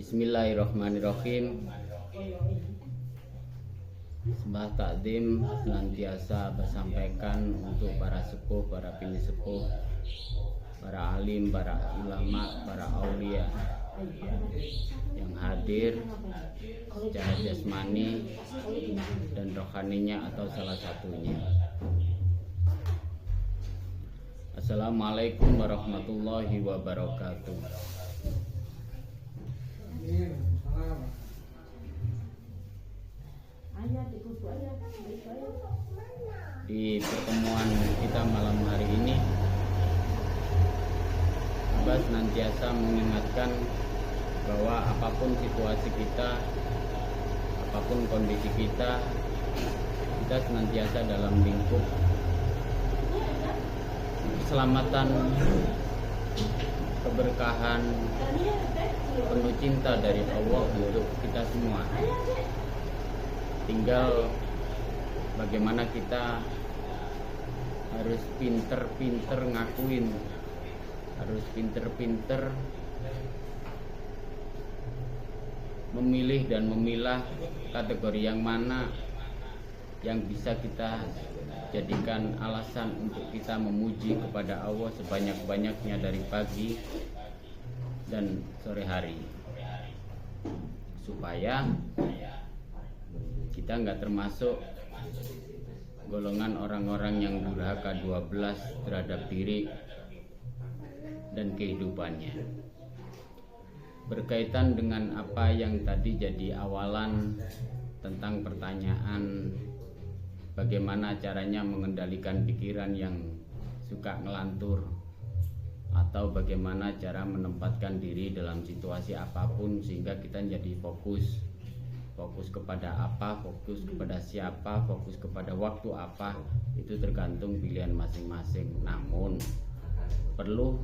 Bismillahirrahmanirrahim. Sembah takdim senantiasa bersampaikan untuk para sepuh, para bini sepuh, para alim, para ulama, para aulia yang hadir secara jasmani dan rohaninya atau salah satunya. Assalamualaikum warahmatullahi wabarakatuh. Di pertemuan kita malam hari ini, Abah senantiasa mengingatkan bahwa apapun situasi kita, apapun kondisi kita senantiasa dalam lingkup keselamatan, keberkahan, penuh cinta dari Allah untuk kita semua. Tinggal bagaimana kita harus pinter-pinter ngakuin, harus pinter-pinter memilih dan memilah kategori yang mana yang bisa kita jadikan alasan untuk kita memuji kepada Allah sebanyak-banyaknya dari pagi dan sore hari, supaya kita nggak termasuk golongan orang-orang yang durhaka 12 terhadap diri dan kehidupannya. Berkaitan dengan apa yang tadi jadi awalan tentang pertanyaan bagaimana caranya mengendalikan pikiran yang suka ngelantur, atau bagaimana cara menempatkan diri dalam situasi apapun sehingga kita jadi fokus kepada apa, fokus kepada siapa, fokus kepada waktu apa, itu tergantung pilihan masing-masing. Namun perlu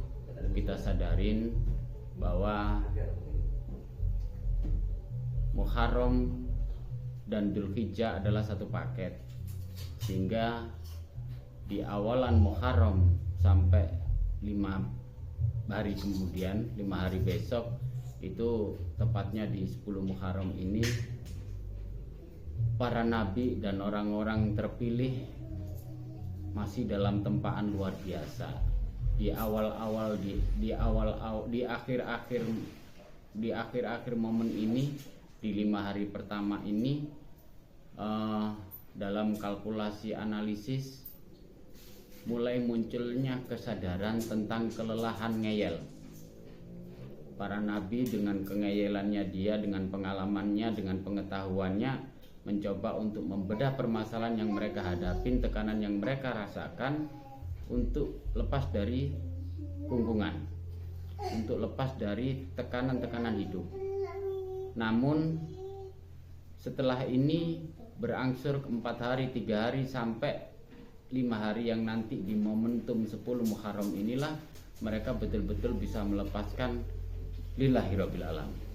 kita sadarin bahwa Muharram dan Dzulhijjah adalah satu paket, sehingga di awalan Muharram sampai 5 hari kemudian, 5 hari besok, itu tepatnya di 10 Muharram ini, para nabi dan orang-orang terpilih masih dalam tempaan luar biasa. Di awal-awal, di akhir-akhir momen ini, di 5 hari pertama ini, dalam kalkulasi analisis mulai munculnya kesadaran tentang kelelahan ngeyel. Para nabi dengan kengeyelannya dia, dengan pengalamannya, dengan pengetahuannya, mencoba untuk membedah permasalahan yang mereka hadapin, tekanan yang mereka rasakan, untuk lepas dari kungkungan, untuk lepas dari tekanan-tekanan hidup. Namun setelah ini berangsur 4 hari, 3 hari, sampai 5 hari yang nanti di momentum 10 Muharram inilah mereka betul-betul bisa melepaskan lillahirabbil alamin.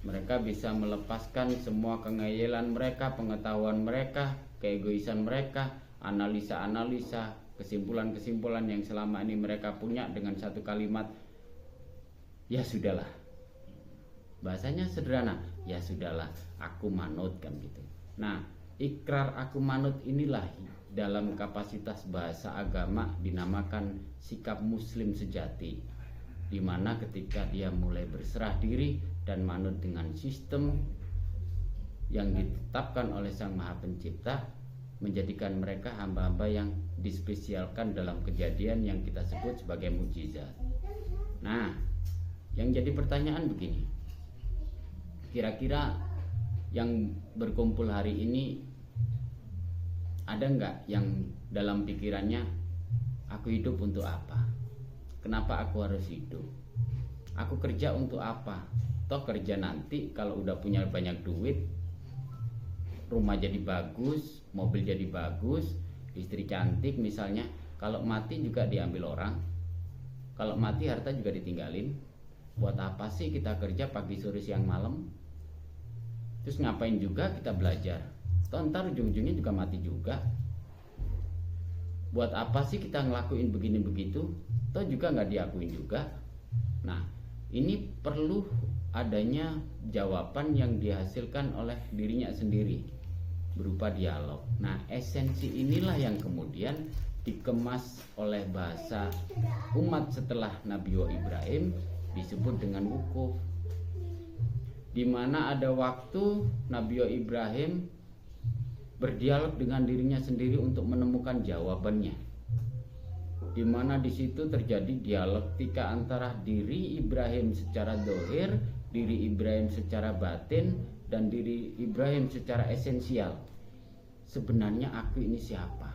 Mereka bisa melepaskan semua kengeyelan mereka, pengetahuan mereka, keegoisan mereka, analisa-analisa, kesimpulan-kesimpulan yang selama ini mereka punya dengan satu kalimat, ya sudahlah. Bahasanya sederhana, ya sudahlah, aku manut, kan gitu. Nah, ikrar aku manut inilah dalam kapasitas bahasa agama dinamakan sikap muslim sejati, di mana ketika dia mulai berserah diri dan manut dengan sistem yang ditetapkan oleh Sang Maha Pencipta, menjadikan mereka hamba-hamba yang dispesialkan dalam kejadian yang kita sebut sebagai mukjizat. Nah, yang jadi pertanyaan begini, kira-kira yang berkumpul hari ini ada nggak yang dalam pikirannya, aku hidup untuk apa? Kenapa aku harus hidup? Aku kerja untuk apa? Toh kerja nanti kalau udah punya banyak duit, rumah jadi bagus, mobil jadi bagus, istri cantik misalnya, kalau mati juga diambil orang. Kalau mati harta juga ditinggalin. Buat apa sih kita kerja pagi, sore, siang, malam? Terus ngapain juga kita belajar? Toh ntar ujung-ujungnya juga mati juga. Buat apa sih kita ngelakuin begini begitu? Toh juga nggak diakuin juga. Nah, ini perlu adanya jawaban yang dihasilkan oleh dirinya sendiri berupa dialog. Nah, esensi inilah yang kemudian dikemas oleh bahasa umat setelah Nabi Ibrahim disebut dengan wukuf, di mana ada waktu Nabi Ibrahim berdialog dengan dirinya sendiri untuk menemukan jawabannya, di mana di situ terjadi dialektika antara diri Ibrahim secara dohir, diri Ibrahim secara batin, dan diri Ibrahim secara esensial. Sebenarnya aku ini siapa?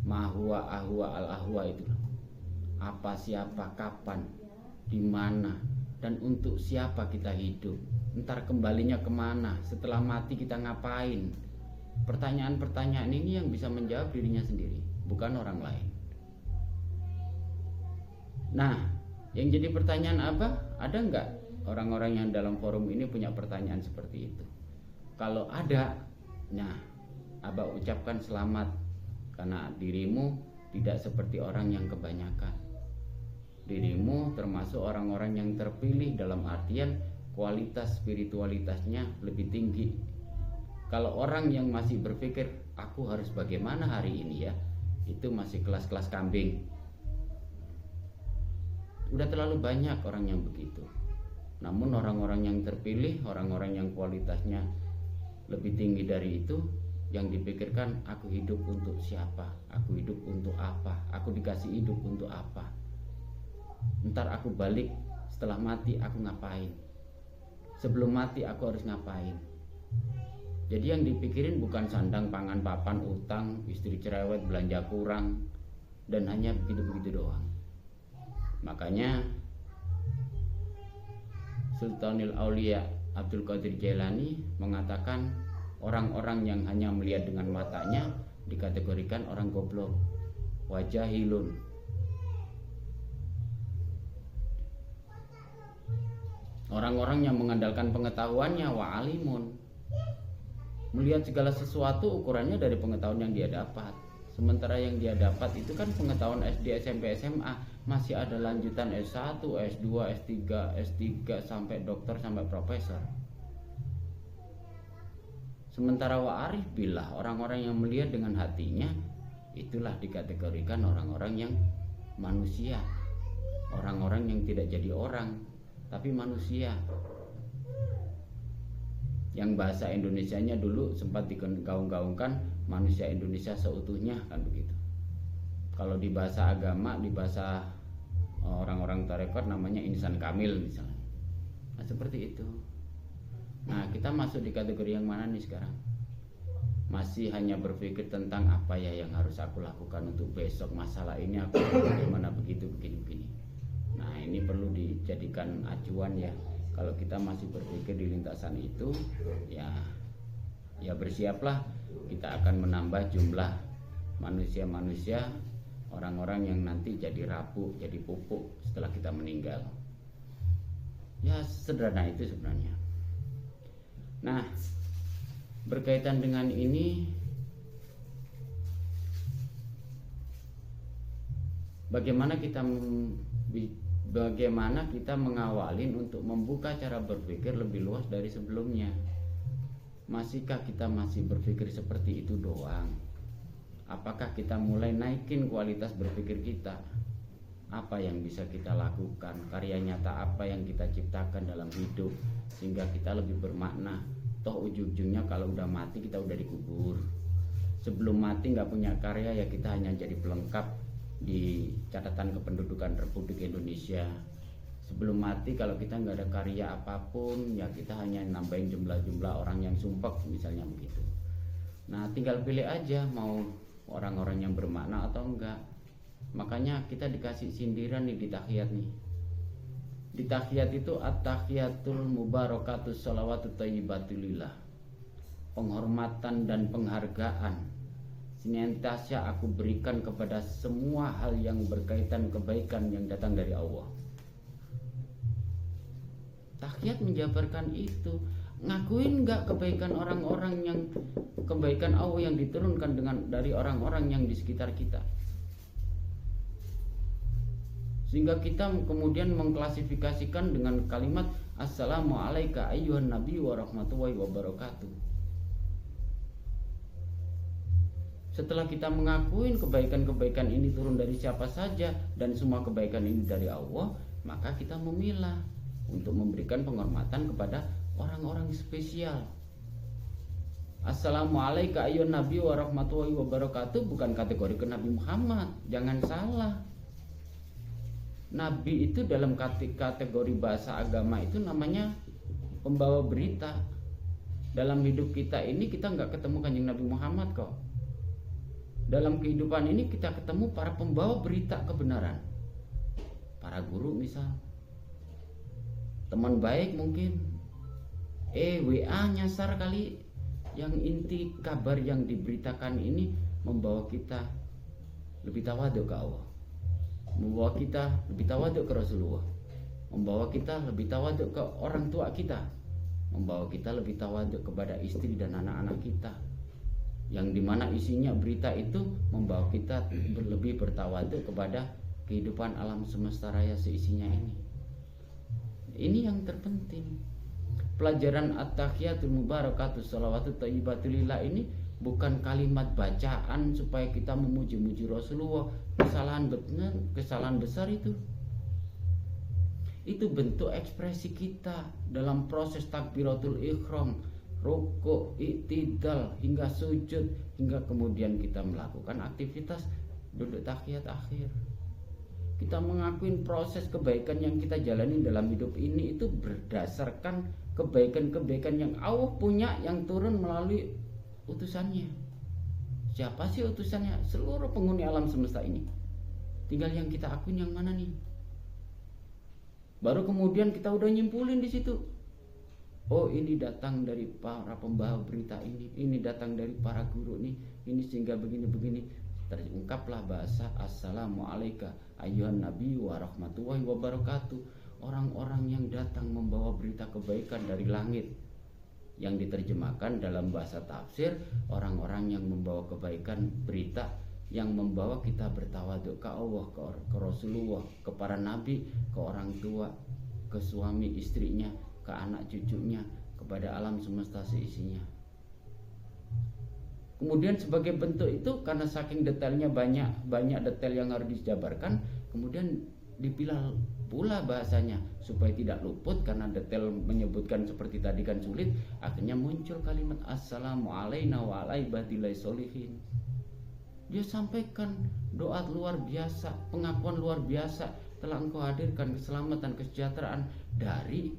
Mahwa ahwa al ahwa itu. Apa, siapa, kapan, di mana, dan untuk siapa kita hidup? Ntar kembalinya kemana? Setelah mati kita ngapain? Pertanyaan-pertanyaan ini yang bisa menjawab dirinya sendiri, bukan orang lain. Nah, yang jadi pertanyaan apa? Ada nggak orang-orang yang dalam forum ini punya pertanyaan seperti itu? Kalau ada, nah, Abah ucapkan selamat, karena dirimu tidak seperti orang yang kebanyakan. Dirimu termasuk orang-orang yang terpilih, dalam artian kualitas spiritualitasnya lebih tinggi. Kalau orang yang masih berpikir aku harus bagaimana hari ini ya, itu masih kelas-kelas kambing. Udah terlalu banyak orang yang begitu. Namun orang-orang yang terpilih, orang-orang yang kualitasnya lebih tinggi dari itu, yang dipikirkan aku hidup untuk siapa, aku hidup untuk apa, aku dikasih hidup untuk apa, ntar aku balik setelah mati aku ngapain, sebelum mati aku harus ngapain. Jadi yang dipikirin bukan sandang, pangan, papan, utang, istri cerewet, belanja kurang, dan hanya begitu-begitu doang. Makanya Sultanul Aulia Abdul Qadir Jailani mengatakan orang-orang yang hanya melihat dengan matanya dikategorikan orang goblok, wajahilun. Orang-orang yang mengandalkan pengetahuannya, wa'alimun, melihat segala sesuatu ukurannya dari pengetahuan yang dia dapat. Sementara yang dia dapat itu kan pengetahuan SD, SMP, SMA, masih ada lanjutan S1, S2, S3, S3 sampai dokter, sampai profesor. Sementara wa'arif billah, orang-orang yang melihat dengan hatinya, itulah dikategorikan orang-orang yang manusia, orang-orang yang tidak jadi orang tapi manusia. Yang bahasa Indonesianya dulu sempat digaung-gaungkan manusia Indonesia seutuhnya, kan begitu. Kalau di bahasa agama, di bahasa orang-orang tarekat namanya insan kamil misalnya. Nah, seperti itu. Nah, kita masuk di kategori yang mana nih sekarang? Masih hanya berpikir tentang apa ya yang harus aku lakukan untuk besok, masalah ini aku bagaimana, begitu begini. Nah, ini perlu dijadikan acuan ya. Kalau kita masih berpikir di lintasan itu, ya bersiaplah, kita akan menambah jumlah manusia-manusia, orang-orang yang nanti jadi rapuh, jadi pupuk setelah kita meninggal. Ya sederhana itu sebenarnya. Nah, berkaitan dengan ini, bagaimana kita mengawalin untuk membuka cara berpikir lebih luas dari sebelumnya? Masihkah kita masih berpikir seperti itu doang? Apakah kita mulai naikin kualitas berpikir kita? Apa yang bisa kita lakukan? Karya nyata apa yang kita ciptakan dalam hidup sehingga kita lebih bermakna? Toh ujung-ujungnya kalau udah mati kita udah dikubur. Sebelum mati nggak punya karya, ya kita hanya jadi pelengkap di catatan kependudukan Republik Indonesia. Sebelum mati kalau kita nggak ada karya apapun, ya kita hanya nambahin jumlah orang yang sumpek misalnya begitu. Nah, tinggal pilih aja mau orang-orang yang bermakna atau enggak. Makanya kita dikasih sindiran nih di tahiyat nih. Di tahiyat itu at-tahiyatul mubarakatus sholawatut thayyibatulillah, penghormatan dan penghargaan senantiasa aku berikan kepada semua hal yang berkaitan kebaikan yang datang dari Allah. Tahiyat menjabarkan itu. Ngakuin nggak kebaikan orang-orang yang kebaikan Allah yang diturunkan dari orang-orang yang di sekitar kita? Sehingga kita kemudian mengklasifikasikan dengan kalimat Assalamu alayka ayyuhan nabi wa rahmatullahi wabarakatuh. Setelah kita mengakuin kebaikan-kebaikan ini turun dari siapa saja dan semua kebaikan ini dari Allah, maka kita memilah untuk memberikan penghormatan kepada orang-orang spesial. Assalamualaikum ayyuhan nabi wa rahmatullahi wabarakatuh bukan kategori ke Nabi Muhammad, jangan salah. Nabi itu dalam kategori bahasa agama itu namanya pembawa berita. Dalam hidup kita ini kita nggak ketemu Kanjeng Nabi Muhammad kok. Dalam kehidupan ini kita ketemu para pembawa berita kebenaran. Para guru misal, teman baik mungkin, WA nyasar kali. Yang inti kabar yang diberitakan ini membawa kita lebih tawaduk ke Allah, membawa kita lebih tawaduk ke Rasulullah, membawa kita lebih tawaduk ke orang tua kita, membawa kita lebih tawaduk kepada istri dan anak-anak kita, yang dimana isinya berita itu membawa kita lebih bertawaduk kepada kehidupan alam semesta raya seisinya ini. Ini yang terpenting. Pelajaran at-tahiyatul mubarakatuh shalawatut thayyibatulillah ini bukan kalimat bacaan supaya kita memuji-muji Rasulullah. Kesalahan besar itu. Itu bentuk ekspresi kita dalam proses takbiratul ihram, rukuk, i'tidal hingga sujud, hingga kemudian kita melakukan aktivitas duduk tahiyat akhir. Kita mengakuin proses kebaikan yang kita jalani dalam hidup ini itu berdasarkan kebaikan-kebaikan yang Allah punya, yang turun melalui utusannya. Siapa sih utusannya? Seluruh penghuni alam semesta ini. Tinggal yang kita akuin yang mana nih? Baru kemudian kita udah nyimpulin di situ. Oh, ini datang dari para pembawa berita ini datang dari para guru nih, ini sehingga begini-begini. Terungkaplah bahasa Assalamualaikum ayyuhan nabi wa rahmatullahi wabarakatuh. Orang-orang yang datang membawa berita kebaikan dari langit, yang diterjemahkan dalam bahasa tafsir, orang-orang yang membawa kebaikan, berita yang membawa kita bertawaduk ke Allah, ke Rasulullah, ke para nabi, ke orang tua, ke suami istrinya, ke anak cucunya, kepada alam semesta seisinya. Kemudian sebagai bentuk itu, karena saking detailnya banyak detail yang harus dijabarkan, kemudian dipilah pula bahasanya supaya tidak luput, karena detail menyebutkan seperti tadi kan sulit. Akhirnya muncul kalimat Assalamualaikum wa ala ibadillah sholihin. Dia sampaikan doa luar biasa, pengakuan luar biasa, telah engkau hadirkan keselamatan, kesejahteraan dari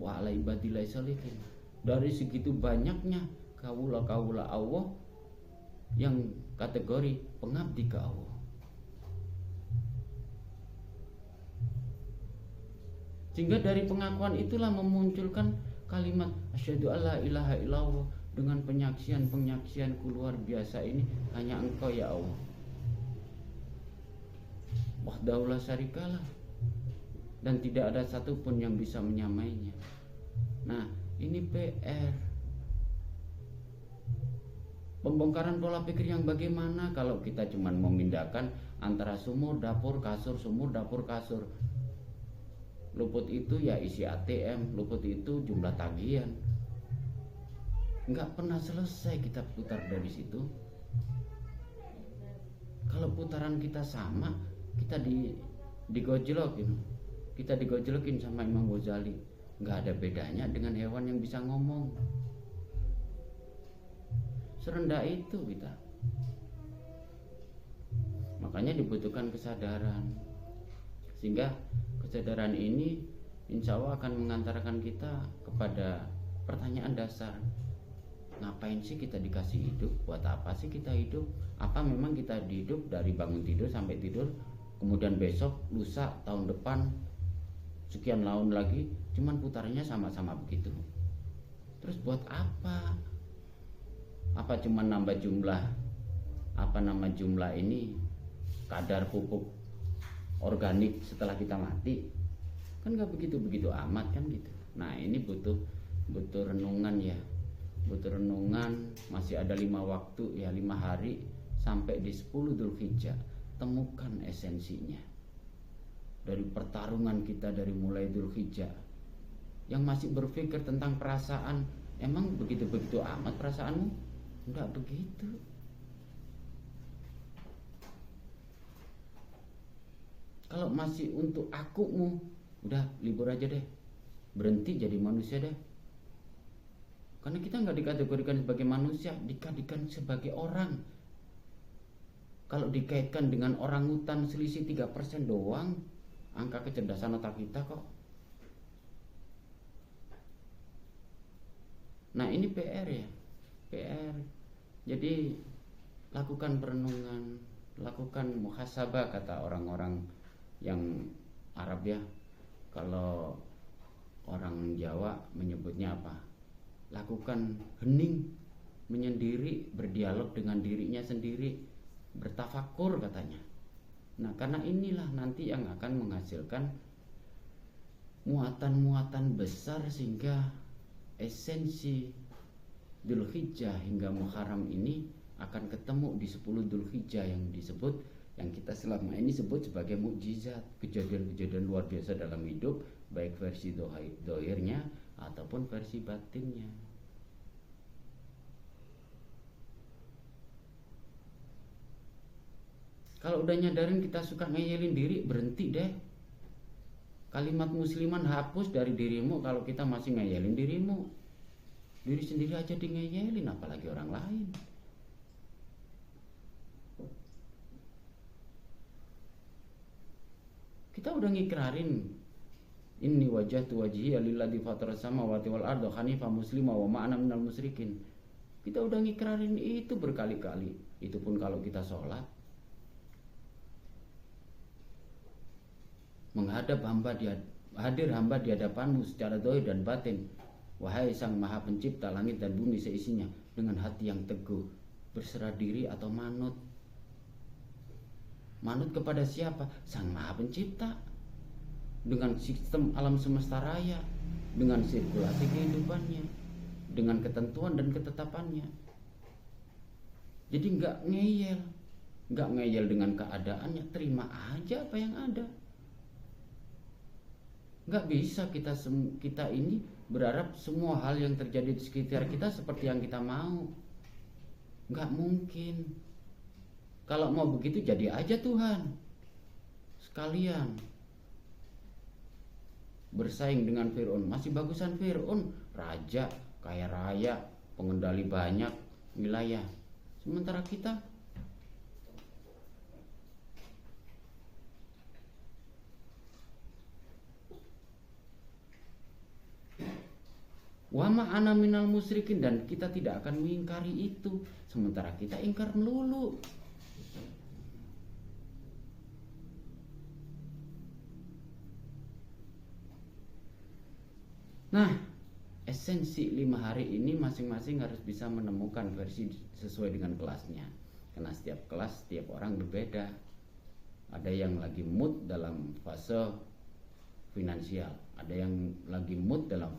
wa ala ibadillah sholihin. Dari segitu banyaknya kawula-kawula Allah yang kategori pengabdi ke Allah. Sehingga dari pengakuan itulah memunculkan kalimat asyhadu alla ilaha illallah, dengan penyaksian-penyaksianku luar biasa ini hanya engkau ya Allah. Wahdahu la syarikalah, dan tidak ada satupun yang bisa menyamainya. Nah, ini PR. Pembongkaran pola pikir yang bagaimana kalau kita cuma memindahkan antara sumur, dapur, kasur, sumur, dapur, kasur. Luput itu ya isi ATM, luput itu jumlah tagihan. Nggak pernah selesai kita putar dari situ. Kalau putaran kita sama, kita digojlokin. Kita digojlokin sama Imam Ghazali. Nggak ada bedanya dengan hewan yang bisa ngomong. Serendah itu kita. Makanya dibutuhkan kesadaran. Sehingga kesadaran ini insya Allah akan mengantarkan kita kepada pertanyaan dasar. Ngapain sih kita dikasih hidup? Buat apa sih kita hidup? Apa memang kita hidup dari bangun tidur sampai tidur, kemudian besok, lusa, tahun depan, sekian tahun lagi, cuman putarnya sama-sama begitu? Terus buat apa? Apa cuman nambah jumlah jumlah ini kadar pupuk organik setelah kita mati? Kan nggak begitu amat kan gitu. Nah, ini butuh renungan ya, butuh renungan. Masih ada 5 waktu ya, 5 hari sampai di 10 Dzulhijjah. Temukan esensinya dari pertarungan kita dari mulai Dzulhijjah yang masih berpikir tentang perasaan. Emang begitu-begitu amat perasaanmu? Enggak begitu. Kalau masih untuk akumu, udah libur aja deh, berhenti jadi manusia deh. Karena kita nggak dikategorikan sebagai manusia, dikategorikan sebagai orang. Kalau dikaitkan dengan orang hutan selisih 3% doang angka kecerdasan otak kita kok. Nah ini PR ya, PR. Jadi lakukan perenungan, lakukan muhasabah kata orang-orang yang Arab ya. Kalau orang Jawa menyebutnya apa? Lakukan hening, menyendiri, berdialog dengan dirinya sendiri, bertafakur katanya. Nah karena inilah nanti yang akan menghasilkan muatan-muatan besar sehingga esensi Dzulhijjah hingga Muharram ini akan ketemu di 10 Dzulhijjah yang disebut, yang kita selama ini sebut sebagai mukjizat, kejadian-kejadian luar biasa dalam hidup, baik versi dohirnya ataupun versi batinnya. Kalau udah nyadarin kita suka ngeyelin diri, berhenti deh. Kalimat musliman hapus dari dirimu kalau kita masih ngeyelin dirimu. Diri sendiri aja di ngeyelin, apalagi orang lain. Kita udah ngikrarin inni wajjahtu wajhiya lilladzi fataras samawati wal arda hanifan muslima wa ma ana minal musyrikin. Kita udah ngikrarin itu berkali-kali. Itu pun kalau kita sholat. Menghadap hadir hamba di hadapanmu secara zahir dan batin. Wahai Sang Maha Pencipta langit dan bumi seisinya, dengan hati yang teguh, berserah diri atau manut. Manut kepada siapa? Sang Maha Pencipta. Dengan sistem alam semesta raya, dengan sirkulasi kehidupannya, dengan ketentuan dan ketetapannya. Jadi nggak ngeyel dengan keadaannya, terima aja apa yang ada. Nggak bisa kita ini berharap semua hal yang terjadi di sekitar kita seperti yang kita mau. Nggak mungkin. Kalau mau begitu jadi aja Tuhan sekalian. Bersaing dengan Fir'aun, masih bagusan Fir'aun, raja, kaya raya, pengendali banyak wilayah. Sementara kita wa ma ana minal musyrikin, dan kita tidak akan mengingkari itu. Sementara kita ingkar melulu. Nah, esensi 5 hari ini masing-masing harus bisa menemukan versi sesuai dengan kelasnya. Karena setiap kelas, setiap orang berbeda. Ada yang lagi mood dalam fase finansial, ada yang lagi mood dalam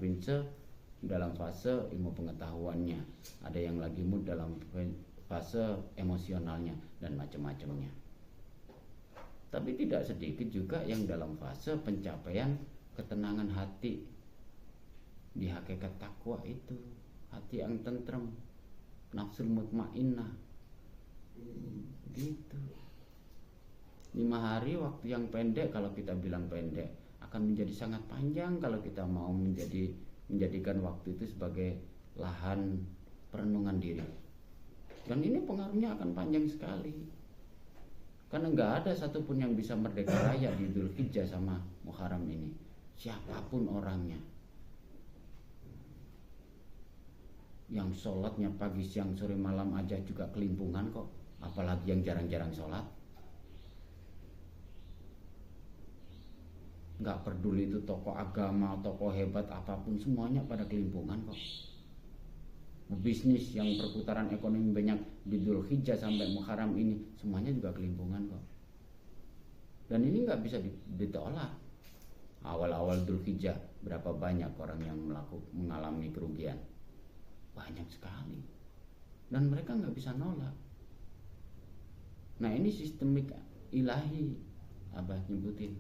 fase ilmu pengetahuannya, ada yang lagi mood dalam fase emosionalnya, dan macam-macamnya. Tapi tidak sedikit juga yang dalam fase pencapaian ketenangan hati. Di hakikat takwa itu, hati yang tentrem, nafsul mutmainnah. Gitu. 5 hari waktu yang pendek, kalau kita bilang pendek, akan menjadi sangat panjang kalau kita mau menjadikan waktu itu sebagai lahan perenungan diri. Dan ini pengaruhnya akan panjang sekali. Karena nggak ada satupun yang bisa merdeka raya di Dzulhijjah sama Muharram ini. Siapapun orangnya. Yang sholatnya pagi, siang, sore, malam aja juga kelimpungan kok. Apalagi yang jarang-jarang sholat. Gak peduli itu tokoh agama, tokoh hebat apapun, semuanya pada kelimpungan kok. Bisnis yang perputaran ekonomi banyak di Dzulhijjah sampai Muharram ini, semuanya juga kelimpungan kok. Dan ini gak bisa ditolak. Awal-awal Dzulhijjah berapa banyak orang yang mengalami kerugian? Banyak sekali. Dan mereka gak bisa nolak. Nah ini sistemik ilahi, Abah nyebutin.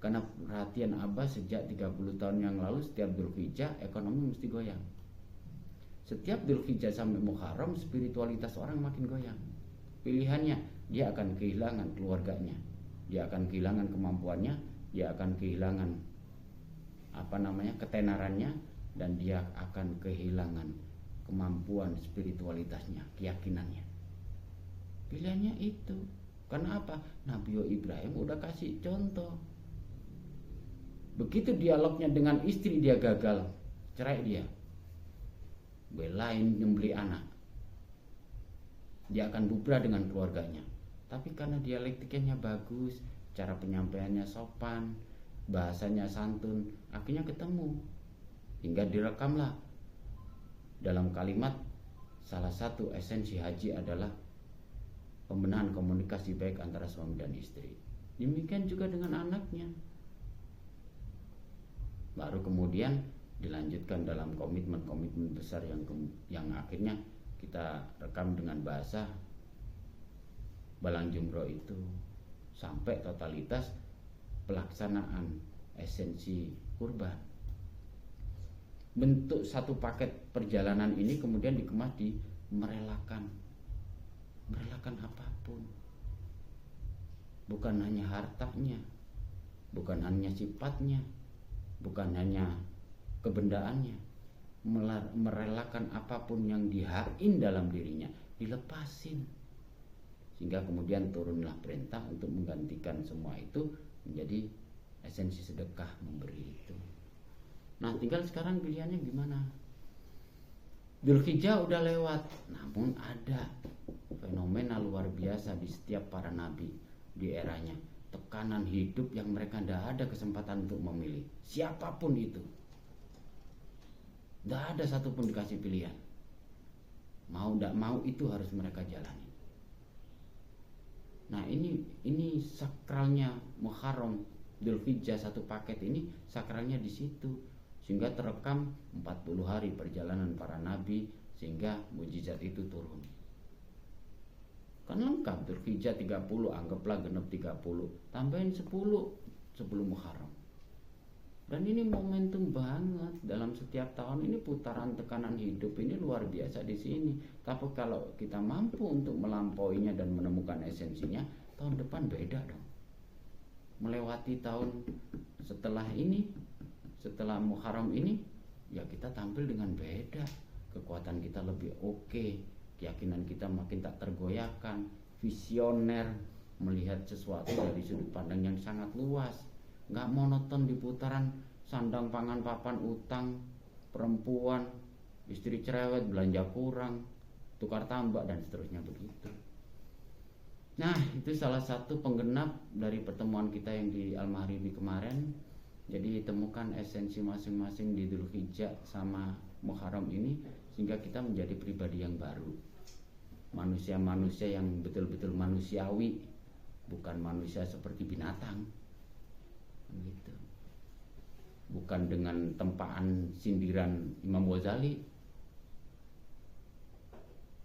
Karena perhatian Abah sejak 30 tahun yang lalu setiap Dzulhijjah ekonomi mesti goyang. Setiap Dzulhijjah sampai Muharram spiritualitas orang makin goyang. Pilihannya, dia akan kehilangan keluarganya, dia akan kehilangan kemampuannya, dia akan kehilangan ketenarannya, dan dia akan kehilangan kemampuan spiritualitasnya, keyakinannya. Pilihannya itu. Karena apa? Nabi Ibrahim udah kasih contoh. Begitu dialognya dengan istri dia gagal, cerai dia. Belain nyembeli anak. Dia akan bubrah dengan keluarganya. Tapi karena dialektikanya bagus, cara penyampaiannya sopan, bahasanya santun, akhirnya ketemu. Hingga direkamlah dalam kalimat, salah satu esensi haji adalah pembenahan komunikasi baik antara suami dan istri. Demikian juga dengan anaknya. Baru kemudian dilanjutkan dalam komitmen-komitmen besar yang akhirnya kita rekam dengan bahasa Balang Jumroh itu, sampai totalitas pelaksanaan esensi kurban. Bentuk satu paket perjalanan ini kemudian dikemas di merelakan apapun, bukan hanya hartanya, bukan hanya sifatnya, bukan hanya kebendaannya, merelakan apapun yang dihain dalam dirinya, dilepasin. Sehingga kemudian turunlah perintah untuk menggantikan semua itu menjadi esensi sedekah memberi itu. Nah, tinggal sekarang pilihannya gimana? Dzulhijjah udah lewat, namun ada fenomena luar biasa di setiap para nabi di eranya. Tekanan hidup yang mereka tidak ada kesempatan untuk memilih. Siapapun itu, tidak ada satupun dikasih pilihan. Mau tidak mau itu harus mereka jalani. Nah, ini sakralnya Muharram, Dzulhijjah satu paket ini sakralnya di situ. Sehingga terekam 40 hari perjalanan para nabi, sehingga mujizat itu turun. Kan lengkap, Dzulhijjah 30, anggaplah genep 30, tambahin 10 sebelum Muharram. Dan ini momentum banget dalam setiap tahun ini, putaran tekanan hidup ini luar biasa di sini. Tapi kalau kita mampu untuk melampauinya dan menemukan esensinya, tahun depan beda dong. Melewati tahun setelah ini, setelah Muharram ini, ya kita tampil dengan beda. Kekuatan kita lebih oke, keyakinan kita makin tak tergoyahkan, visioner, melihat sesuatu dari sudut pandang yang sangat luas, nggak monoton di putaran sandang pangan papan utang, perempuan, istri cerewet, belanja kurang, tukar tambah, dan seterusnya begitu. Nah, itu salah satu penggenap dari pertemuan kita yang di Al-Maghribi kemarin. Jadi temukan esensi masing-masing di Dzulhijjah sama Muharram ini, sehingga kita menjadi pribadi yang baru, manusia-manusia yang betul-betul manusiawi, bukan manusia seperti binatang gitu. Bukan dengan tempaan sindiran Imam Ghazali,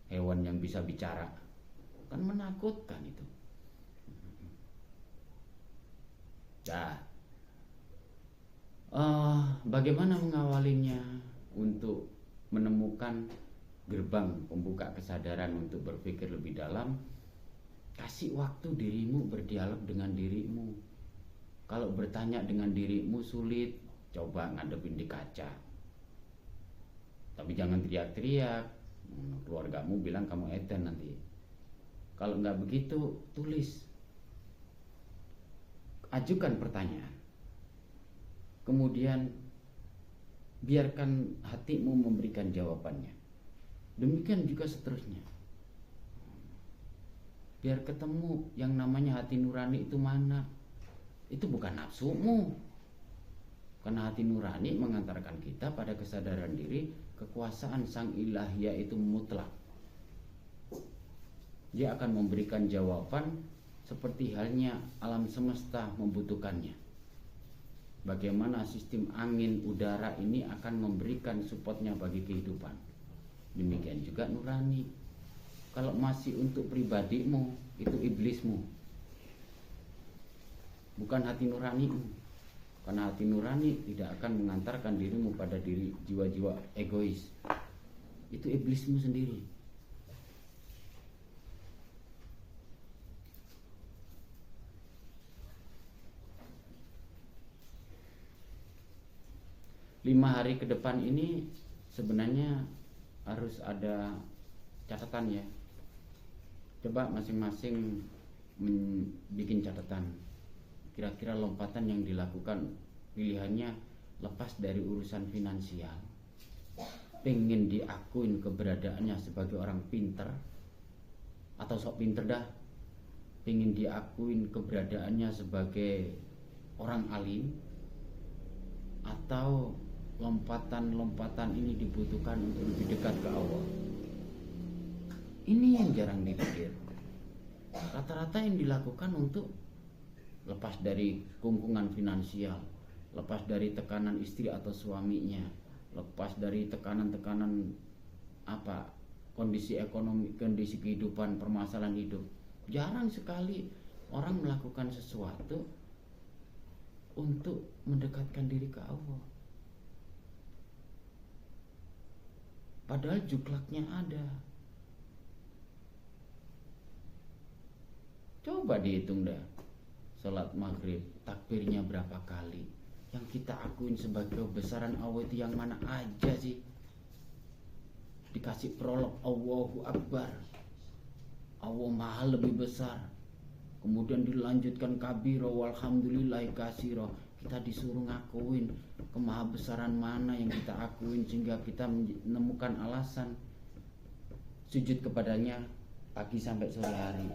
hewan yang bisa bicara, kan menakutkan itu. Bagaimana mengawalinya untuk menemukan gerbang pembuka kesadaran untuk berpikir lebih dalam? Kasih waktu dirimu berdialog dengan dirimu. Kalau bertanya dengan dirimu sulit, coba ngadepin di kaca. Tapi jangan teriak-teriak, keluargamu bilang kamu eten nanti. Kalau nggak begitu, tulis. Ajukan pertanyaan. Kemudian biarkan hatimu memberikan jawabannya. Demikian juga seterusnya. Biar ketemu yang namanya hati nurani itu mana. Itu bukan nafsumu. Karena hati nurani mengantarkan kita pada kesadaran diri, kekuasaan sang ilahiyah itu mutlak. Dia akan memberikan jawaban seperti halnya alam semesta membutuhkannya. Bagaimana sistem angin udara ini akan memberikan supportnya bagi kehidupan. Demikian juga nurani. Kalau masih untuk pribadimu, itu iblismu, bukan hati nuranimu. Karena hati nurani tidak akan mengantarkan dirimu pada diri jiwa-jiwa egois. Itu iblismu sendiri. Lima hari ke depan ini sebenarnya harus ada catatan ya. Coba masing-masing bikin catatan. Kira-kira lompatan yang dilakukan, pilihannya lepas dari urusan finansial, pengen diakuin keberadaannya sebagai orang pinter atau sok pinter dah, pengen diakuin keberadaannya sebagai orang alim, atau lompatan-lompatan ini dibutuhkan untuk lebih dekat ke Allah. Ini yang jarang dipikir. Rata-rata yang dilakukan untuk lepas dari kungkungan finansial, lepas dari tekanan istri atau suaminya, lepas dari tekanan-tekanan kondisi ekonomi, kondisi kehidupan, permasalahan hidup. Jarang sekali orang melakukan sesuatu untuk mendekatkan diri ke Allah. Padahal juklaknya ada. Coba dihitung dah. Salat maghrib takbirnya berapa kali? Yang kita akuin sebagai kebesaran Allah itu yang mana aja sih? Dikasih prolog Allahu Akbar, Allah maha lebih besar. Kemudian dilanjutkan kabiro walhamdulillahi kasiro. Kita disuruh ngakuin kemahabesaran mana yang kita akuin, sehingga kita menemukan alasan sujud kepadanya pagi sampai sore hari.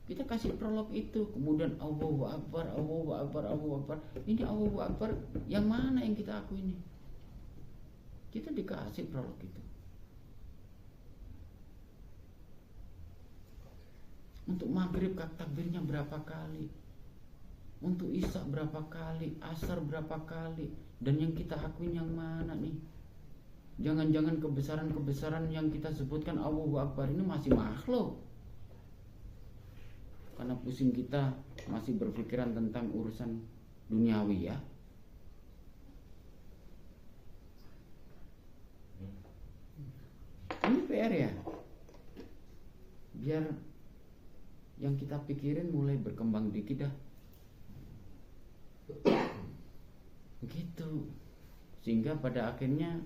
Kita kasih prolog itu, kemudian Allahu Akbar, Allahu Akbar, Allahu Akbar. Ini Allahu Akbar yang mana yang kita akuin ini? Kita dikasih prolog itu. Untuk maghrib takbirnya berapa kali? Untuk isya berapa kali? Asar berapa kali? Dan yang kita akuin yang mana nih? Jangan-jangan kebesaran-kebesaran yang kita sebutkan Allahu Akbar ini masih makhluk. Karena pusing kita masih berpikiran tentang urusan duniawi ya. Ini PR ya. Biar yang kita pikirin mulai berkembang dikit dah. Begitu. Sehingga pada akhirnya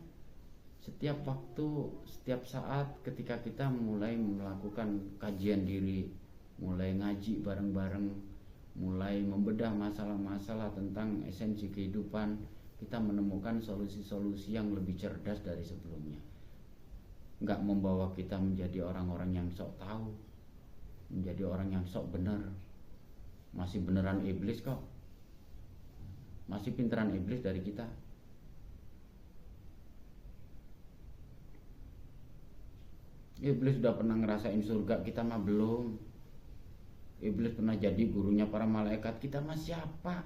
setiap waktu, setiap saat ketika kita mulai melakukan kajian diri, mulai ngaji bareng-bareng, mulai membedah masalah-masalah tentang esensi kehidupan, kita menemukan solusi-solusi yang lebih cerdas dari sebelumnya. Enggak membawa kita menjadi orang-orang yang sok tahu, menjadi orang yang sok benar. Masih beneran iblis kok. Masih pinteran iblis dari kita. Iblis sudah pernah ngerasain surga, kita mah belum. Iblis pernah jadi gurunya para malaikat, kita mah siapa?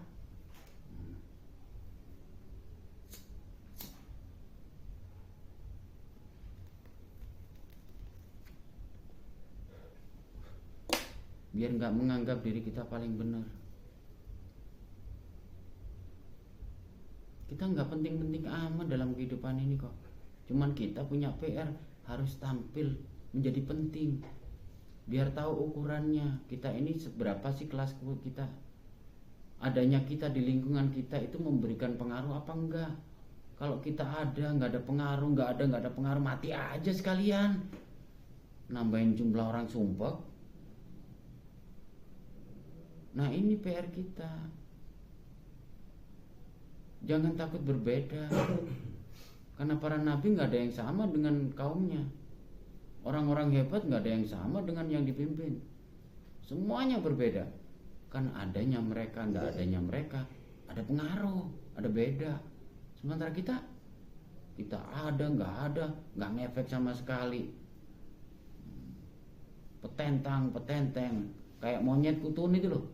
Biar gak menganggap diri kita paling benar. Kita gak penting-penting amat dalam kehidupan ini kok. Cuman kita punya PR, harus tampil menjadi penting. Biar tahu ukurannya, kita ini seberapa sih kelas kita. Adanya kita di lingkungan kita itu memberikan pengaruh apa enggak? Kalau kita ada, nggak ada pengaruh, nggak ada pengaruh, mati aja sekalian. Nambahin jumlah orang sumpah. Nah ini PR kita. Jangan takut berbeda. Karena para nabi nggak ada yang sama dengan kaumnya. Orang-orang hebat nggak ada yang sama dengan yang dipimpin. Semuanya berbeda. Kan adanya mereka, nggak adanya mereka, ada pengaruh, ada beda. Sementara kita ada, nggak ngefek sama sekali. Petentang, kayak monyet kutun itu loh.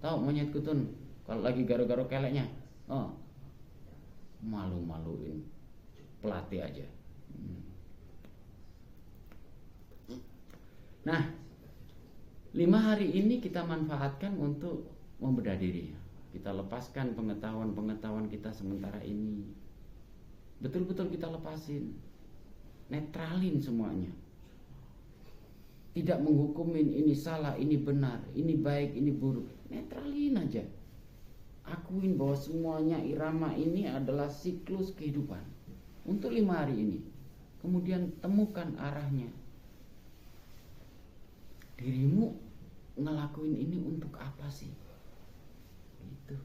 Tahu monyet kutun? Kalau lagi garo-garo keleknya, malu-maluin pelatih aja. Nah, 5 hari ini kita manfaatkan untuk membedah diri. Kita lepaskan pengetahuan kita sementara ini. Betul-betul kita lepasin. Netralin semuanya. Tidak menghukumin ini salah, ini benar, ini baik, ini buruk. Netralin aja. Akuin bahwa semuanya irama ini adalah siklus kehidupan untuk 5 hari ini. Kemudian temukan arahnya. Dirimu ngelakuin ini untuk apa sih? Gitu.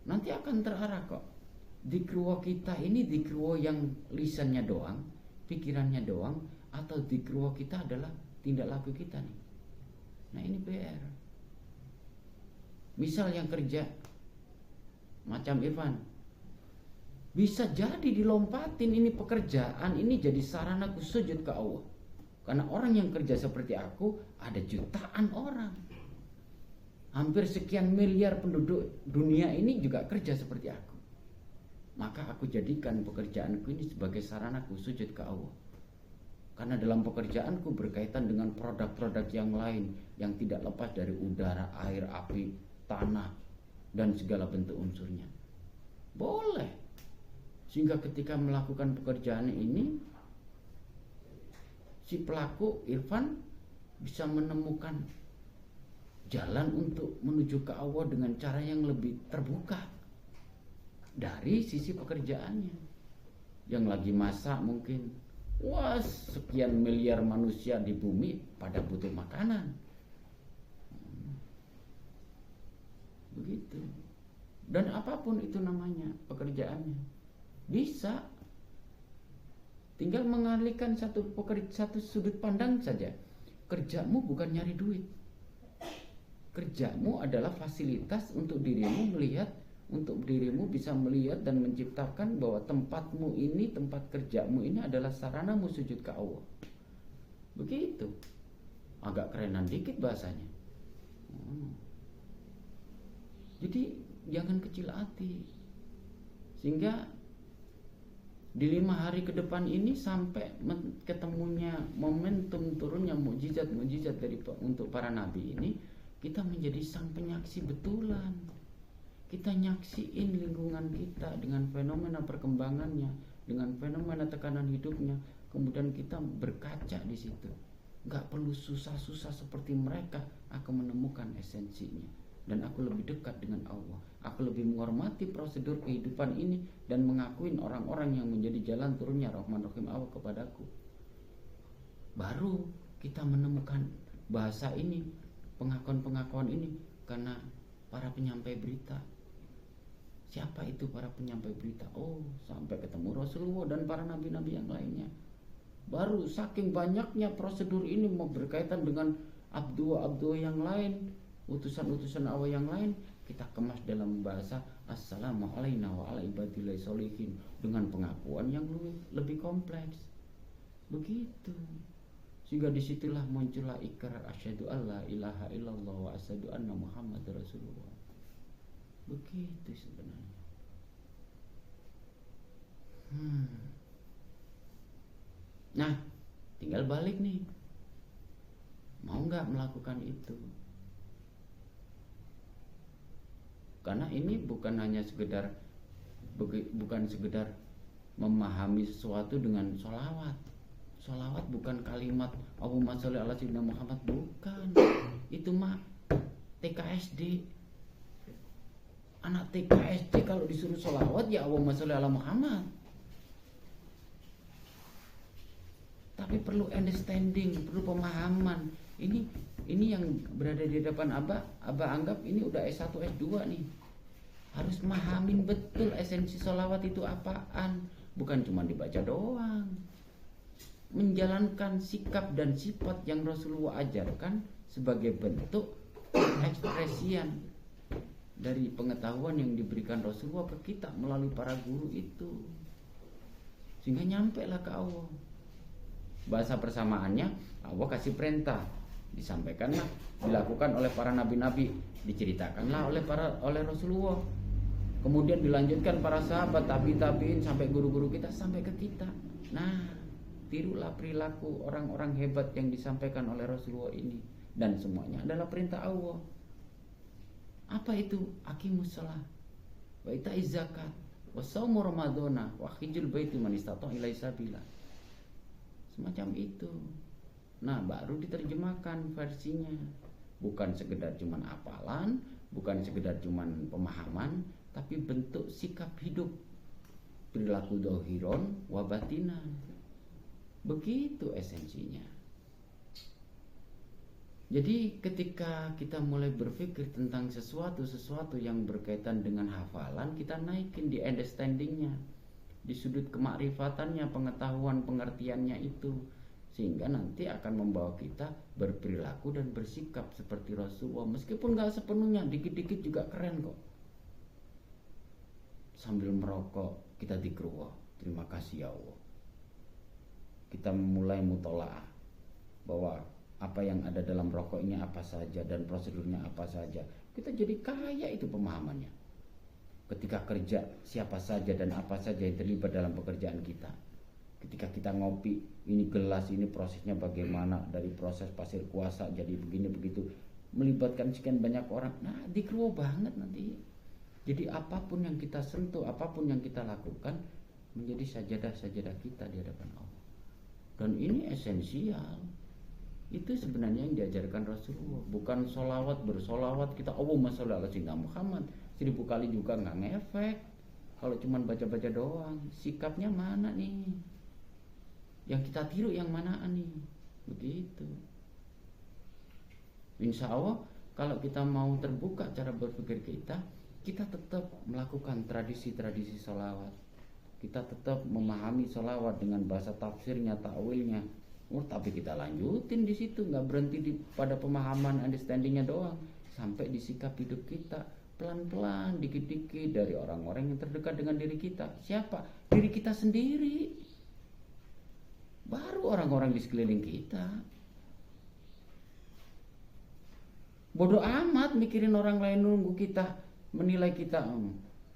Nanti akan terarah kok. Dikruwo kita ini dikruwo yang lisannya doang, pikirannya doang, atau dikruwo kita adalah tindak laku kita nih. Nah ini PR. Misal yang kerja macam Irfan, bisa jadi dilompatin ini pekerjaan ini jadi sarana aku sujud ke Allah. Karena orang yang kerja seperti aku ada jutaan orang. Hampir sekian miliar penduduk dunia ini juga kerja seperti aku. Maka aku jadikan pekerjaanku ini sebagai saranaku sujud ke Allah. Karena dalam pekerjaanku berkaitan dengan produk-produk yang lain yang tidak lepas dari udara, air, api, tanah, dan segala bentuk unsurnya. Boleh. Sehingga ketika melakukan pekerjaan ini, si pelaku Irfan bisa menemukan jalan untuk menuju ke Allah dengan cara yang lebih terbuka dari sisi pekerjaannya. Yang lagi masak mungkin, wah sekian miliar manusia di bumi pada butuh makanan. Begitu. Dan apapun itu namanya pekerjaannya, bisa. Tinggal mengalihkan satu sudut pandang saja. Kerjamu bukan nyari duit. Kerjamu adalah fasilitas untuk dirimu melihat, untuk dirimu bisa melihat dan menciptakan bahwa tempatmu ini, tempat kerjamu ini adalah saranamu sujud ke Allah. Begitu. Agak kerenan dikit bahasanya. Jadi jangan kecil hati. Sehingga di 5 hari ke depan ini sampai ketemunya momentum turunnya mukjizat dari untuk para nabi ini, kita menjadi sang penyaksi betulan. Kita nyaksiin lingkungan kita dengan fenomena perkembangannya, dengan fenomena tekanan hidupnya, kemudian kita berkaca di situ. Gak perlu susah-susah seperti mereka, aku menemukan esensinya. Dan aku lebih dekat dengan Allah. Aku lebih menghormati prosedur kehidupan ini dan mengakuin orang-orang yang menjadi jalan turunnya Rahman Rahim Allah kepadaku. Baru kita menemukan bahasa ini, pengakuan-pengakuan ini karena para penyampai berita. Siapa itu para penyampai berita? Oh, sampai ketemu Rasulullah dan para nabi-nabi yang lainnya. Baru saking banyaknya prosedur ini mau berkaitan dengan abdu yang lain, utusan-utusan Allah yang lain, kita kemas dalam bahasa Assalamualaikum wa ala ibadillahi sholihin dengan pengakuan yang lebih kompleks. Begitu. Sehingga disitulah muncullah ikrar asyhadu alla ilaha illallah wa asyhadu anna Muhammad Rasulullah. Begitu sebenarnya. Nah, tinggal balik nih. Mau nggak melakukan itu? Karena ini bukan hanya sekedar memahami sesuatu dengan sholawat. Sholawat bukan kalimat Allahumma sholli ala sayyidina Muhammad, bukan. Itu mah TKSD. Anak TKSD kalau disuruh sholawat ya Allahumma sholli ala Muhammad. Tapi perlu understanding, perlu pemahaman. Ini yang berada di depan Abah anggap ini udah S1 S2 nih. Harus mahamin betul esensi sholawat itu apaan. Bukan cuma dibaca doang. Menjalankan sikap dan sifat yang Rasulullah ajarkan sebagai bentuk ekspresian dari pengetahuan yang diberikan Rasulullah ke kita melalui para guru itu. Sehingga nyampe lah ke Allah. Bahasa persamaannya, Allah kasih perintah, disampaikanlah, dilakukan oleh para nabi-nabi, diceritakanlah oleh Rasulullah. Kemudian dilanjutkan para sahabat, tabi'in sampai guru-guru kita sampai ke kita. Nah, tirulah perilaku orang-orang hebat yang disampaikan oleh Rasulullah ini, dan semuanya adalah perintah Allah. Apa itu? Aqimus shalah wa ita'iz zakat wa shaumu ramadhana wa hajjul baiti man istata' ilaihi sabila. Semacam itu. Nah, baru diterjemahkan versinya. Bukan sekedar cuman hafalan, bukan sekedar cuman pemahaman, tapi bentuk sikap hidup, perilaku dohiron wa batinan. Begitu esensinya. Jadi ketika kita mulai berpikir tentang sesuatu yang berkaitan dengan hafalan, kita naikin di understandingnya, di sudut kemakrifatannya, pengetahuan pengertiannya itu, sehingga nanti akan membawa kita berperilaku dan bersikap seperti Rasulullah. Meskipun gak sepenuhnya, dikit-dikit juga keren kok. Sambil merokok kita dikruwah, terima kasih ya Allah. Kita mulai mutola'ah bahwa apa yang ada dalam rokok ini apa saja dan prosedurnya apa saja. Kita jadi kaya itu pemahamannya. Ketika kerja, siapa saja dan apa saja yang terlibat dalam pekerjaan kita. Ketika kita ngopi, ini gelas, ini prosesnya bagaimana, dari proses pasir kuasa jadi begini begitu, melibatkan sekian banyak orang. Nah, dikruwo banget nanti. Jadi apapun yang kita sentuh, apapun yang kita lakukan menjadi sajadah-sajadah kita di hadapan Allah. Dan ini esensial. Itu sebenarnya yang diajarkan Rasulullah. Bukan solawat bersolawat kita Allahumma sholli ala sayyidina Muhammad 1000 kali juga nggak ngefek. Kalau cuma baca-baca doang, sikapnya mana nih? Yang kita tiru yang mana nih? Begitu. Insya Allah kalau kita mau terbuka cara berpikir kita tetap melakukan tradisi-tradisi solawat. Kita tetap memahami solawat dengan bahasa tafsirnya, ta'wilnya. Tapi kita lanjutin di situ, nggak berhenti pada pemahaman understandingnya doang, sampai di sikap hidup kita pelan-pelan, dikit-dikit dari orang-orang yang terdekat dengan diri kita. Siapa? Diri kita sendiri. Baru orang-orang di sekeliling kita. Bodoh amat mikirin orang lain nunggu kita menilai kita.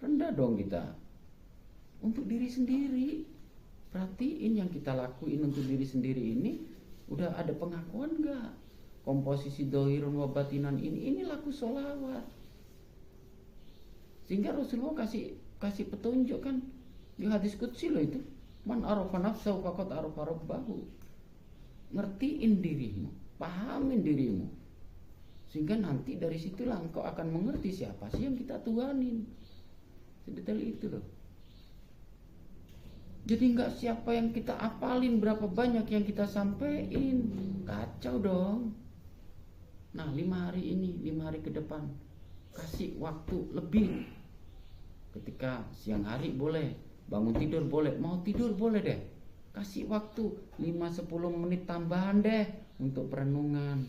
Rendah dong kita. Untuk diri sendiri. Perhatiin yang kita lakuin untuk diri sendiri ini udah ada pengakuan gak? Komposisi dohirun wa batinan ini laku sholawat. Sehingga Rasulullah kasih petunjuk kan di hadis qudsi loh itu. Man arafa nafsahu faqad arafa rabbahu. Ngertiin dirimu, pahamin dirimu. Sehingga nanti dari situlah engkau akan mengerti siapa sih yang kita tuhanin. Sedetail itu loh. Jadi nggak siapa yang kita apalin, berapa banyak yang kita sampein, kacau dong. Nah 5 hari ini, 5 hari ke depan, kasih waktu lebih. Ketika siang hari boleh, bangun tidur boleh, mau tidur boleh deh. Kasih waktu 5-10 menit tambahan deh untuk perenungan,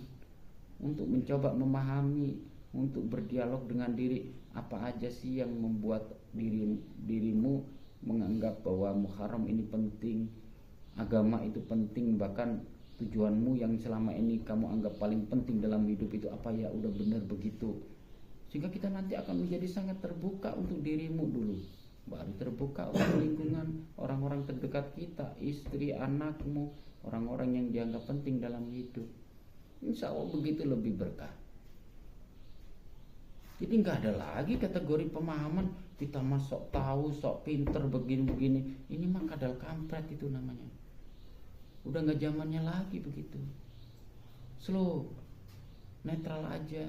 untuk mencoba memahami, untuk berdialog dengan diri. Apa aja sih yang membuat dirimu menganggap bahwa Muharram ini penting, agama itu penting, bahkan tujuanmu yang selama ini kamu anggap paling penting dalam hidup itu apa ya, udah benar begitu. Sehingga kita nanti akan menjadi sangat terbuka untuk dirimu dulu, baru terbuka untuk lingkungan, orang-orang terdekat kita, istri, anakmu, orang-orang yang dianggap penting dalam hidup. Insya Allah begitu lebih berkah. Jadi nggak ada lagi kategori pemahaman kita masuk tahu, sok pinter begini-begini. Ini mah kadal kampret itu namanya. Udah nggak zamannya lagi begitu. Slow, netral aja.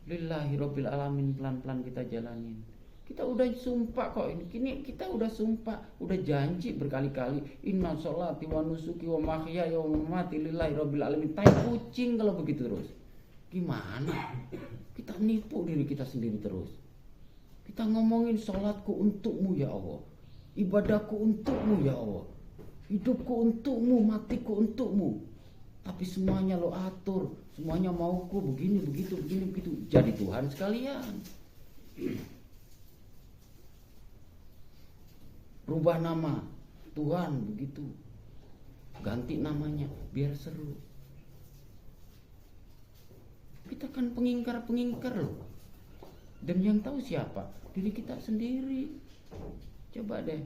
Lillahi rabbil alamin, pelan-pelan kita jalanin. Kita udah sumpah kok ini kita udah sumpah, udah janji berkali-kali. Inna sholati wa nusuki wa mahyaya wa mamati lillahi rabbil alamin. Tai kucing kalau begitu terus. Gimana? Kita nipu diri kita sendiri terus. Kita ngomongin sholatku untukmu ya Allah, ibadahku untukmu ya Allah, hidupku untukmu, matiku untukmu. Tapi semuanya lo atur, semuanya mauku begini begitu. Jadi Tuhan sekalian. Rubah nama Tuhan begitu, ganti namanya biar seru. Kita kan pengingkar loh. Dan yang tahu siapa? Diri kita sendiri. Coba deh.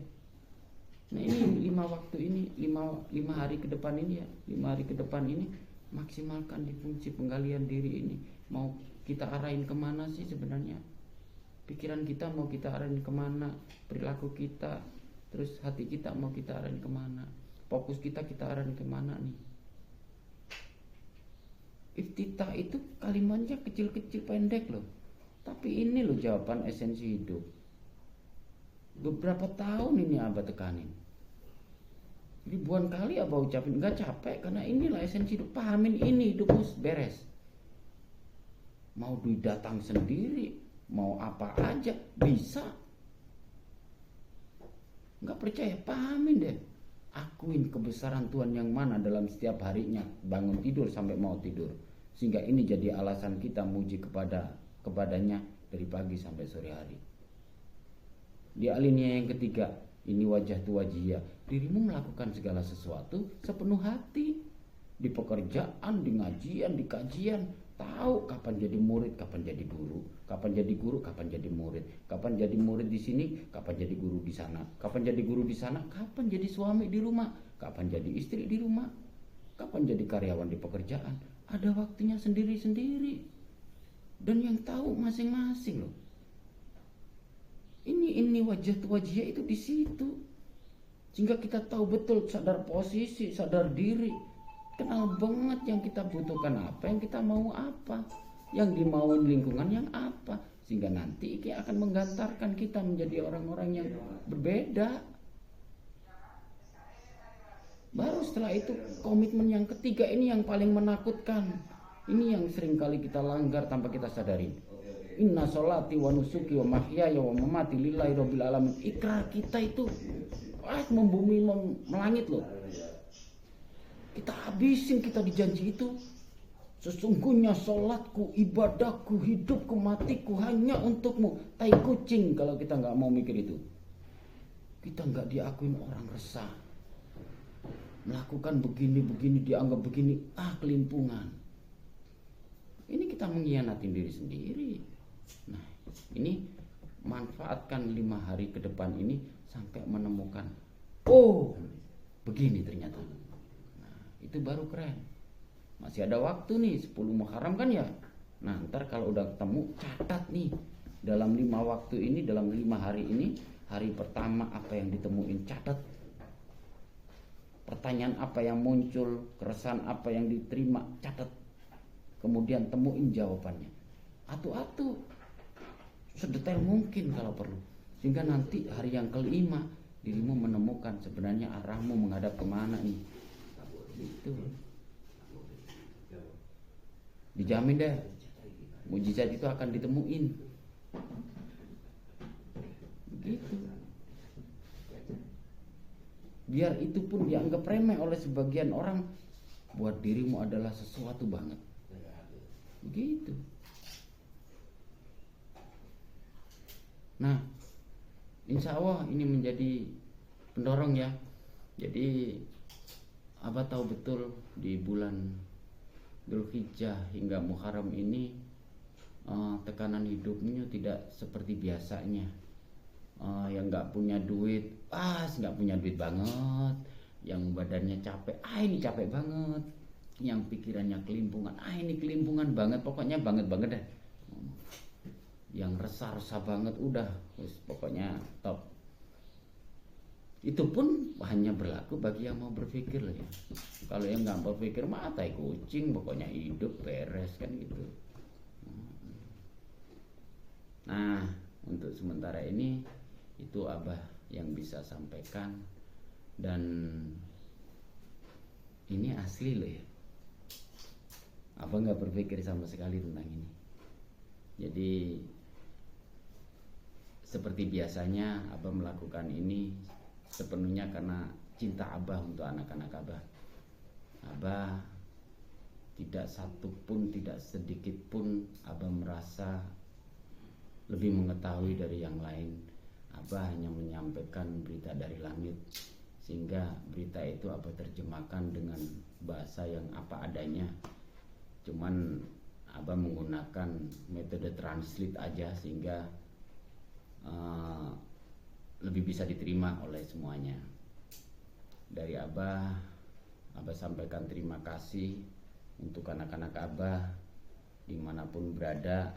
Nah ini 5 waktu ini, 5 hari ke depan ini ya, 5 hari ke depan ini maksimalkan di fungsi penggalian diri ini. Mau kita arahin kemana sih sebenarnya? Pikiran kita mau kita arahin kemana? Perilaku kita, terus hati kita mau kita arahin kemana? Fokus kita arahin kemana nih? Iftitah itu kalimatnya kecil-kecil pendek loh. Tapi ini loh jawaban esensi hidup. Beberapa tahun ini Abah tekanin. Ribuan kali Abah ucapin, gak capek karena inilah esensi hidup. Pahamin ini, hidupmu beres. Mau duit datang sendiri, mau apa aja bisa. Gak percaya, pahamin deh. Akuin kebesaran Tuhan yang mana dalam setiap harinya, bangun tidur sampai mau tidur, sehingga ini jadi alasan kita muji kepadanya dari pagi sampai sore hari. Di alinea yang ketiga, ini wajah tu wajiyah, dirimu melakukan segala sesuatu sepenuh hati, di pekerjaan, di ngajian, di kajian, tahu kapan jadi murid, kapan jadi guru, kapan jadi guru, kapan jadi murid, kapan jadi murid di sini, kapan jadi guru di sana, kapan jadi guru di sana, kapan jadi suami di rumah, kapan jadi istri di rumah, kapan jadi karyawan di pekerjaan. Ada waktunya sendiri-sendiri, dan yang tahu masing-masing loh. Ini wajah tu wajah itu di situ, sehingga kita tahu betul, sadar posisi, sadar diri. Kenal banget yang kita butuhkan apa, yang kita mau apa, yang dimauin lingkungan yang apa, sehingga nanti ini akan menggantarkan kita menjadi orang-orang yang berbeda. Baru setelah itu komitmen yang ketiga ini yang paling menakutkan. Ini yang sering kali kita langgar tanpa kita sadari. Inna sholati wa nusuki wa mahyaya wa mamati lillahi rabbil alamin. Ikrar kita itu membumi melangit loh. Kita habisin, kita dijanji itu. Sesungguhnya sholatku, ibadahku, hidupku, matiku hanya untukmu. Tai kucing kalau kita gak mau mikir itu. Kita gak diakuin orang resah. Melakukan begini-begini, dianggap begini, kelimpungan. Ini kita mengkhianatin diri sendiri. Nah, ini manfaatkan 5 hari ke depan ini sampai menemukan, begini ternyata. Itu baru keren. Masih ada waktu nih, 10 Muharram kan ya. Nah ntar kalau udah ketemu, catat nih, dalam 5 waktu ini, dalam 5 hari ini, hari pertama apa yang ditemuin, catat. Pertanyaan apa yang muncul, keresahan apa yang diterima, catat. Kemudian temuin jawabannya. Atu-atu, sedetail mungkin kalau perlu, sehingga nanti hari yang ke-5 dirimu menemukan sebenarnya arahmu menghadap kemana nih. Itu dijamin deh, mujizat itu akan ditemuin. Begitu. Biar itu pun dianggap remeh oleh sebagian orang, buat dirimu adalah sesuatu banget. Begitu. Nah, insya Allah ini menjadi pendorong ya. Jadi Abah tahu betul di bulan Dzulhijjah hingga Muharram ini tekanan hidupnya tidak seperti biasanya. Yang nggak punya duit, nggak punya duit banget. Yang badannya capek, ini capek banget. Yang pikirannya kelimpungan, ini kelimpungan banget. Pokoknya banget deh. Yang resah-resah banget udah, pokoknya top. Itu pun hanya berlaku bagi yang mau berpikir loh ya. Kalau yang nggak berpikir tai kucing, pokoknya hidup beres kan gitu. Nah, untuk sementara ini itu Abah yang bisa sampaikan, dan ini asli loh ya. Abah nggak berpikir sama sekali tentang ini. Jadi seperti biasanya Abah melakukan ini sepenuhnya karena cinta Abah untuk anak-anak Abah. Abah tidak satu pun, tidak sedikit pun Abah merasa lebih mengetahui dari yang lain. Abah hanya menyampaikan berita dari langit, sehingga berita itu Abah terjemahkan dengan bahasa yang apa adanya. Cuman Abah menggunakan metode translate aja, sehingga lebih bisa diterima oleh semuanya. Dari Abah sampaikan terima kasih untuk anak-anak Abah dimanapun berada,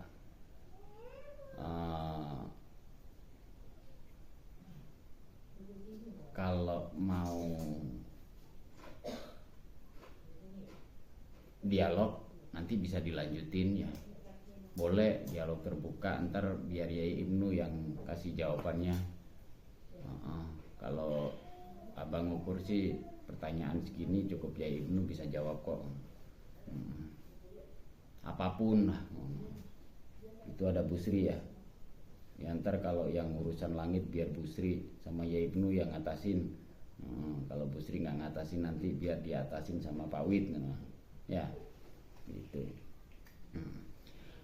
kalau mau dialog nanti bisa dilanjutin ya, boleh dialog terbuka, ntar biar Yai Ibnu yang kasih jawabannya. Kalau abang ukur sih pertanyaan segini cukup Yai Ibnu bisa jawab kok. Apapun lah. Itu ada Bu Sri ya. Ya ntar kalau yang urusan langit biar Bu Sri sama Yai Ibnu yang ngatasin. Kalau Bu Sri nggak ngatasin nanti biar diatasin sama Pak Wid. Ya, gitu.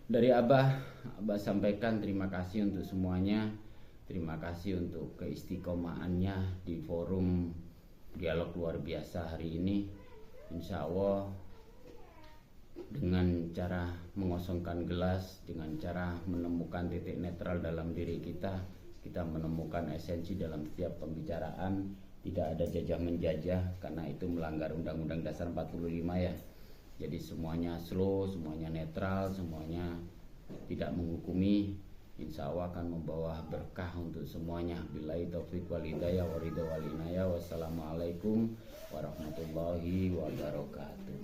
Dari Abah sampaikan terima kasih untuk semuanya. Terima kasih untuk keistiqomahannya di forum dialog luar biasa hari ini. Insya Allah dengan cara mengosongkan gelas, dengan cara menemukan titik netral dalam diri kita, kita menemukan esensi dalam setiap pembicaraan. Tidak ada jajah menjajah, karena itu melanggar Undang-Undang Dasar 45 ya. Jadi semuanya slow, semuanya netral, semuanya tidak menghukumi. Insya Allah akan membawa berkah untuk semuanya. Billahi taufiq wal hidayah wa ridha wal inayah. Wassalamualaikum warahmatullahi wabarakatuh.